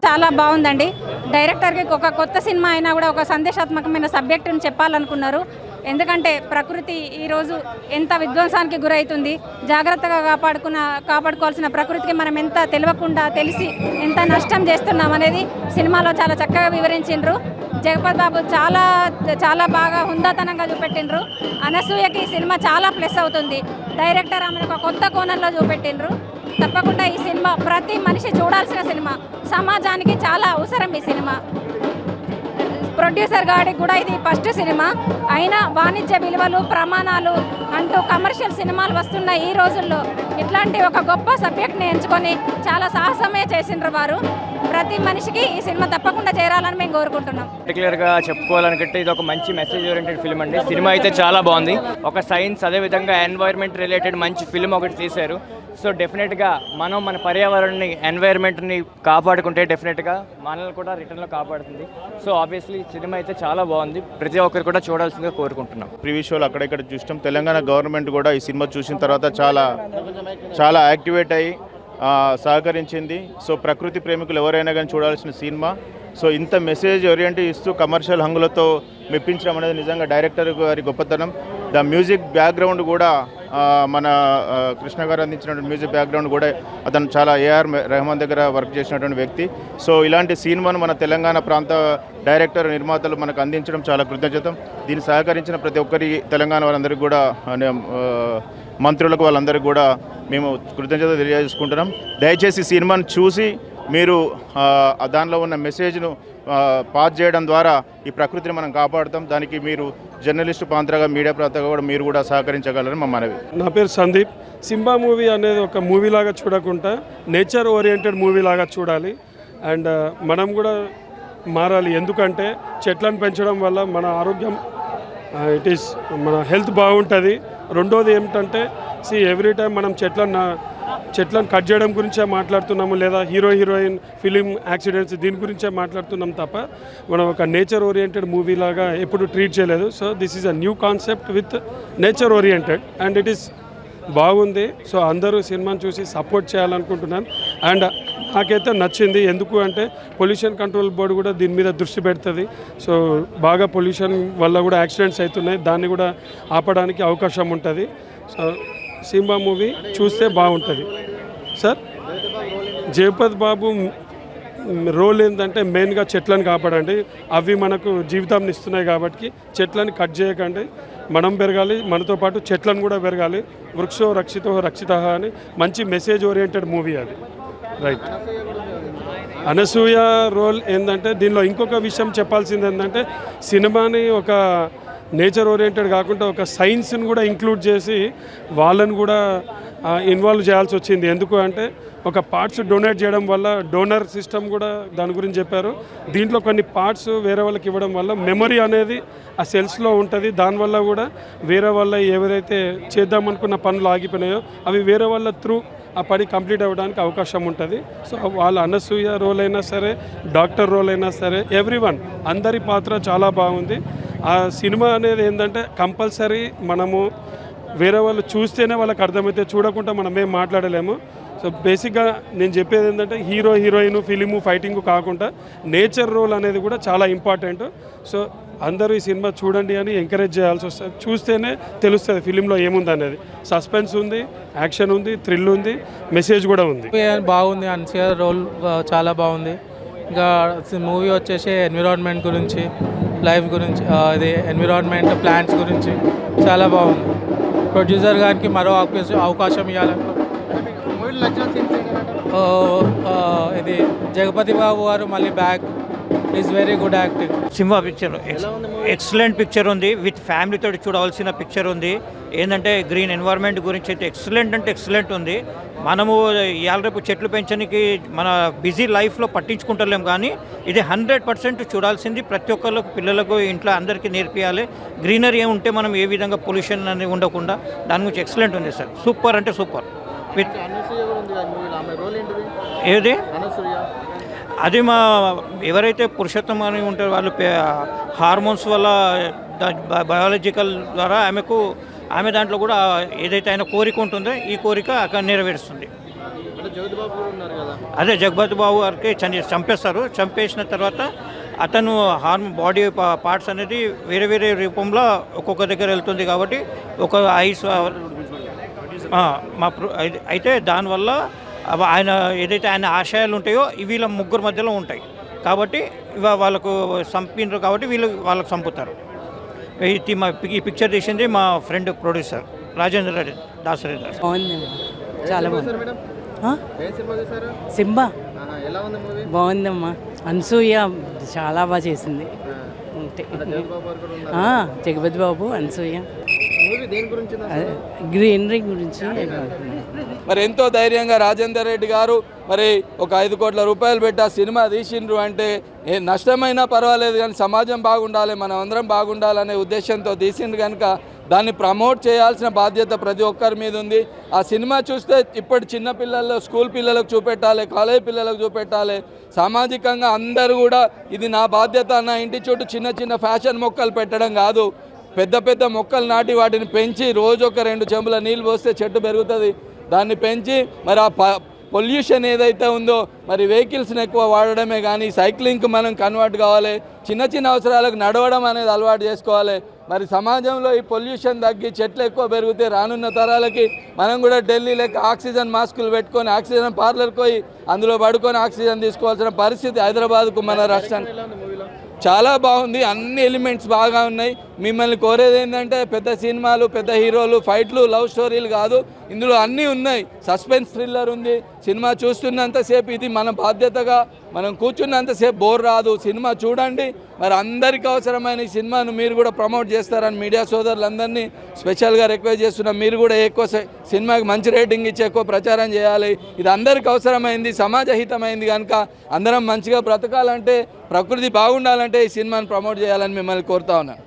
చాలా బాగుందండి. డైరెక్టర్కి ఒక కొత్త సినిమా అయినా కూడా ఒక సందేశాత్మకమైన సబ్జెక్టుని చెప్పాలనుకున్నారు. ఎందుకంటే ప్రకృతి ఈరోజు ఎంత విధ్వంసానికి గురవుతుంది, జాగ్రత్తగా కాపాడుకోవాల్సిన ప్రకృతికి మనం ఎంత తెలియకుండా తెలిసి ఎంత నష్టం చేస్తున్నాం అనేది సినిమాలో చాలా చక్కగా వివరించిండ్రు. జగపతి బాబు చాలా చాలా బాగా హుందాతనంగా చూపెట్టిండ్రు. అనసూయకి సినిమా చాలా ప్లస్ అవుతుంది. డైరెక్టర్ ఆమెను ఒక కొత్త కోణంలో చూపెట్టిండ్రు. తప్పకుండా ఈ సినిమా ప్రతి మనిషి చూడాల్సిన సినిమా, సమాజానికి చాలా అవసరం ఈ సినిమా. ప్రొడ్యూసర్ గారికి కూడా ఇది ఫస్ట్ సినిమా అయినా వాణిజ్య విలువలు ప్రమాణాలు అంటూ కమర్షియల్ సినిమాలు వస్తున్న ఈ రోజుల్లో ఇట్లాంటి ఒక గొప్ప సబ్జెక్ట్ని ఎంచుకొని చాలా సాహసమే చేసిండ్రు వారు. ప్రతి మనిషికి ఈ సినిమా తప్పకుండా చేరాలని మేము కోరుకుంటున్నాం. పర్టికులర్గా చెప్పుకోవాలనుకుంటే ఇది ఒక మంచి మెసేజ్ ఓరియంటెడ్ ఫిల్మ్ అండి. సినిమా అయితే చాలా బాగుంది. ఒక సైన్స్ అదేవిధంగా ఎన్వైర్న్మెంట్ రిలేటెడ్ మంచి ఫిల్మ్ ఒకటి తీశారు. సో డెఫినెట్గా మనం మన పర్యావరణాన్ని ఎన్వైర్న్మెంట్ని కాపాడుకుంటే డెఫినెట్గా మనల్ని కూడా రిటర్న్లో కాపాడుతుంది. సో ఆబ్వియస్లీ సినిమా అయితే చాలా బాగుంది. ప్రతి ఒక్కరు కూడా చూడాల్సిందిగా కోరుకుంటున్నాం. ప్రీవియస్ షోలు అక్కడెక్కడ చూస్తాం. తెలంగాణ గవర్నమెంట్ కూడా ఈ సినిమా చూసిన తర్వాత చాలా యాక్టివేట్ అయ్యి సహకరించింది. సో ప్రకృతి ప్రేమికులు ఎవరైనా కానీ చూడాల్సిన సినిమా. సో ఇంత మెసేజ్ ఓరియంట్ ఇస్తూ కమర్షియల్ హంగులతో మెప్పించడం అనేది నిజంగా డైరెక్టర్ గారి గొప్పతనం. ద మ్యూజిక్ బ్యాక్గ్రౌండ్ కూడా మన కృష్ణ గారు అందించినటువంటి మ్యూజిక్ బ్యాక్గ్రౌండ్ కూడా అతను చాలా ఏఆర్ రెహమాన్ దగ్గర వర్క్ చేసినటువంటి వ్యక్తి. సో ఇలాంటి సినిమాను మన తెలంగాణ ప్రాంత డైరెక్టర్ నిర్మాతలు మనకు అందించడం చాలా కృతజ్ఞతం. దీన్ని సహకరించిన ప్రతి ఒక్కరి తెలంగాణ వారందరికీ కూడా మంత్రులకు వాళ్ళందరికీ కూడా మేము కృతజ్ఞత తెలియజేసుకుంటున్నాం. దయచేసి సినిమాను చూసి మీరు దానిలో ఉన్న మెసేజ్ను పాస్ చేయడం ద్వారా ఈ ప్రకృతిని మనం కాపాడుతాం. దానికి మీరు జర్నలిస్టు ప్రాంతగా మీడియా ప్రాంతంగా కూడా మీరు కూడా సహకరించగలరని మా మనవి. నా పేరు సందీప్. సింబా మూవీ అనేది ఒక మూవీలాగా చూడకుండా నేచర్ ఓరియంటెడ్ మూవీలాగా చూడాలి. అండ్ మనం కూడా మారాలి. ఎందుకంటే చెట్లను పెంచడం వల్ల మన ఆరోగ్యం మన హెల్త్ బాగుంటుంది. రెండోది ఏమిటంటే ఎవ్రీ టైం మనం చెట్లను కట్ చేయడం గురించే మాట్లాడుతున్నాము, లేదా హీరోయిన్ ఫిలిం యాక్సిడెంట్స్ దీని గురించే మాట్లాడుతున్నాం తప్ప మనం ఒక నేచర్ ఓరియంటెడ్ మూవీ లాగా ఎప్పుడు ట్రీట్ చేయలేదు. So this is a new concept with nature oriented and it is బాగుంది. సో అందరూ సినిమాని చూసి సపోర్ట్ చేయాలనుకుంటున్నాను. అండ్ నాకైతే నచ్చింది. ఎందుకు అంటే పొల్యూషన్ కంట్రోల్ బోర్డు కూడా దీని మీద దృష్టి పెడుతుంది. సో బాగా పొల్యూషన్ వల్ల కూడా యాక్సిడెంట్స్ అవుతున్నాయి, దాన్ని కూడా ఆపడానికి అవకాశం ఉంటుంది. సో సింబా మూవీ చూస్తే బాగుంటుంది. సార్ జగపతి బాబు రోల్ ఏంటంటే మెయిన్గా చెట్లను కాపాడండి. అవి మనకు జీవితాన్ని ఇస్తున్నాయి కాబట్టి చెట్లను కట్ చేయకండి. మనం పెరగాలి, మనతో పాటు చెట్లను కూడా పెరగాలి. వృక్షో రక్షితో రక్షిత అని మంచి మెసేజ్ ఓరియంటెడ్ మూవీ అది. రైట్. అనసూయ రోల్ ఏంటంటే దీనిలో ఇంకొక విషయం చెప్పాల్సింది ఏంటంటే సినిమాని ఒక నేచర్ ఓరియంటెడ్ కాకుండా ఒక సైన్స్ని కూడా ఇంక్లూడ్ చేసి వాళ్ళని కూడా ఇన్వాల్వ్ చేయాల్సి వచ్చింది. ఎందుకు అంటే ఒక పార్ట్స్ డొనేట్ చేయడం వల్ల డోనర్ సిస్టమ్ కూడా దాని గురించి చెప్పారు. దీంట్లో కొన్ని పార్ట్స్ వేరే వాళ్ళకి ఇవ్వడం వల్ల మెమరీ అనేది ఆ సెల్స్లో ఉంటుంది. దానివల్ల కూడా వేరే వాళ్ళ ఎవరైతే చేద్దామనుకున్న పనులు ఆగిపోయినాయో అవి వేరే వాళ్ళ త్రూ ఆ పని కంప్లీట్ అవ్వడానికి అవకాశం ఉంటుంది. సో వాళ్ళ అనసూయ రోల్ అయినా సరే, డాక్టర్ రోల్ అయినా సరే, ఎవ్రీవన్ అందరి పాత్ర చాలా బాగుంది. ఆ సినిమా అనేది ఏంటంటే కంపల్సరీ మనము వేరే వాళ్ళు చూస్తేనే వాళ్ళకి అర్థమైతే, చూడకుండా మనం ఏం మాట్లాడలేము. సో బేసిక్గా నేను చెప్పేది ఏంటంటే హీరోయిన్ ఫిలిము ఫైటింగ్ కాకుండా నేచర్ రోల్ అనేది కూడా చాలా ఇంపార్టెంట్. సో అందరూ ఈ సినిమా చూడండి అని ఎంకరేజ్ చేయాల్సి వస్తుంది. చూస్తేనే తెలుస్తుంది ఫిలింలో ఏముంది అనేది. సస్పెన్స్ ఉంది, యాక్షన్ ఉంది, థ్రిల్ ఉంది, మెసేజ్ కూడా ఉంది. బాగుంది. అనసూయ రోల్ చాలా బాగుంది. ఇంకా మూవీ వచ్చేసి ఎన్విరాన్మెంట్ గురించి, లైఫ్ గురించి, ఇది ఎన్విరాన్మెంట్ ప్లాంట్స్ గురించి చాలా బాగుంది. ప్రొడ్యూసర్ గారికి మరో అవకాశం ఇవ్వాలనుకో. ఇది జగపతి బాబు గారు మళ్ళీ back is very good acting. Simha picture excellent picture ఉంది. విత్ ఫ్యామిలీతో చూడవలసిన పిక్చర్ ఉంది. ఏంటంటే గ్రీన్ ఎన్వైర్న్మెంట్ గురించి అయితే ఎక్సలెంట్ ఉంది. మనము ఇవాళ రేపు చెట్లు పెంచడానికి మన బిజీ లైఫ్లో పట్టించుకుంటలేం, కానీ ఇది 100% చూడాల్సింది. ప్రతి ఒక్కళ్ళకు, పిల్లలకు, ఇంట్లో అందరికీ నేర్పియాలి. గ్రీనరీ ఉంటే మనం ఏ విధంగా పొల్యూషన్ అనేది ఉండకుండా దాని గురించి ఎక్సలెంట్ ఉంది సార్. సూపర్ అంటే సూపర్. విత్ ఏది అది మా ఎవరైతే పురుషోత్తం అని ఉంటారో వాళ్ళు హార్మోన్స్ వల్ల బయాలజికల్ ద్వారా ఆమె దాంట్లో కూడా ఏదైతే ఆయన కోరిక ఉంటుందో ఈ కోరిక అక్కడ నెరవేరుస్తుంది. అదే జగపతి బాబు గారికి చంపేస్తారు. చంపేసిన తర్వాత అతను బాడీ పార్ట్స్ అనేది వేరే వేరే రూపంలో ఒక్కొక్క దగ్గర వెళ్తుంది కాబట్టి ఒక ఐస్ అయితే దానివల్ల ఆయన ఏదైతే ఆయన ఆశయాలు ఉంటాయో వీళ్ళ ముగ్గురు మధ్యలో ఉంటాయి కాబట్టి వాళ్ళకు చంపినారు కాబట్టి వాళ్ళకు చంపుతారు. ఈ పిక్చర్ తీసింది మా ఫ్రెండ్ ప్రొడ్యూసర్ రాజేంద్ర రెడ్డి దాసరి. చాలా బాగుంది. సింబా బాగుందమ్మా. అనసూయ చాలా బాగా చేసింది. జగపతి బాబు, అనసూయ, గ్రీనరీ గురించి. మరి ఎంతో ధైర్యంగా రాజేందర్ రెడ్డి గారు మరి ఒక 5 కోట్ల రూపాయలు పెట్టి ఆ సినిమా తీసిండ్రు అంటే నష్టమైనా పర్వాలేదు కానీ సమాజం బాగుండాలి, మనం అందరం బాగుండాలనే ఉద్దేశంతో తీసిండ్రు కనుక దాన్ని ప్రమోట్ చేయాల్సిన బాధ్యత ప్రతి ఒక్కరి మీద ఉంది. ఆ సినిమా చూస్తే ఇప్పటి చిన్న పిల్లల్లో స్కూల్ పిల్లలకు చూపెట్టాలి, కాలేజ్ పిల్లలకు చూపెట్టాలి. సామాజికంగా అందరూ కూడా ఇది నా బాధ్యత, నా ఇంటి చుట్టూ చిన్న చిన్న ఫ్యాషన్ మొక్కలు పెట్టడం కాదు, పెద్ద పెద్ద మొక్కలు నాటి వాటిని పెంచి రోజు ఒక 2 చెంబుల నీళ్ళు పోస్తే చెట్టు పెరుగుతుంది. దాన్ని పెంచి మరి ఆ పొల్యూషన్ ఏదైతే ఉందో మరి వెహికల్స్ని ఎక్కువ వాడడమే కానీ సైక్లింగ్కి మనం కన్వర్ట్ కావాలి. చిన్న చిన్న అవసరాలకు నడవడం అనేది అలవాటు చేసుకోవాలి. మరి సమాజంలో ఈ పొల్యూషన్ తగ్గి చెట్లు ఎక్కువ పెరిగితే రానున్న తరాలకి మనం కూడా ఢిల్లీ లెక్క ఆక్సిజన్ మాస్కులు పెట్టుకొని ఆక్సిజన్ పార్లర్కి పోయి అందులో పడుకొని ఆక్సిజన్ తీసుకోవాల్సిన పరిస్థితి హైదరాబాద్కు మన రాష్ట్రానికి. చాలా బాగుంది, అన్ని ఎలిమెంట్స్ బాగా ఉన్నాయి. మిమ్మల్ని కోరేది ఏంటంటే పెద్ద సినిమాలు, పెద్ద హీరోలు, ఫైట్లు, లవ్ స్టోరీలు కాదు, ఇందులో అన్నీ ఉన్నాయి. సస్పెన్స్ థ్రిల్లర్ ఉంది. సినిమా చూస్తున్నంతసేపు ఇది మన బాధ్యతగా మనం కూర్చున్నంతసేపు బోర్ రాదు. సినిమా చూడండి. మరి అందరికీ అవసరమైన ఈ సినిమాను మీరు కూడా ప్రమోట్ చేస్తారని మీడియా సోదరులందరినీ స్పెషల్గా రిక్వెస్ట్ చేస్తున్నాం. మీరు కూడా ఎక్కువ సినిమాకి మంచి రేటింగ్ ఇచ్చి ఎక్కువ ప్రచారం చేయాలి. ఇది అందరికీ అవసరమైంది, సమాజహితమైంది కనుక అందరం మంచిగా బ్రతకాలంటే, ప్రకృతి బాగుండాలంటే ఈ సినిమాను ప్రమోట్ చేయాలని మిమ్మల్ని కోరుతా ఉన్నాను.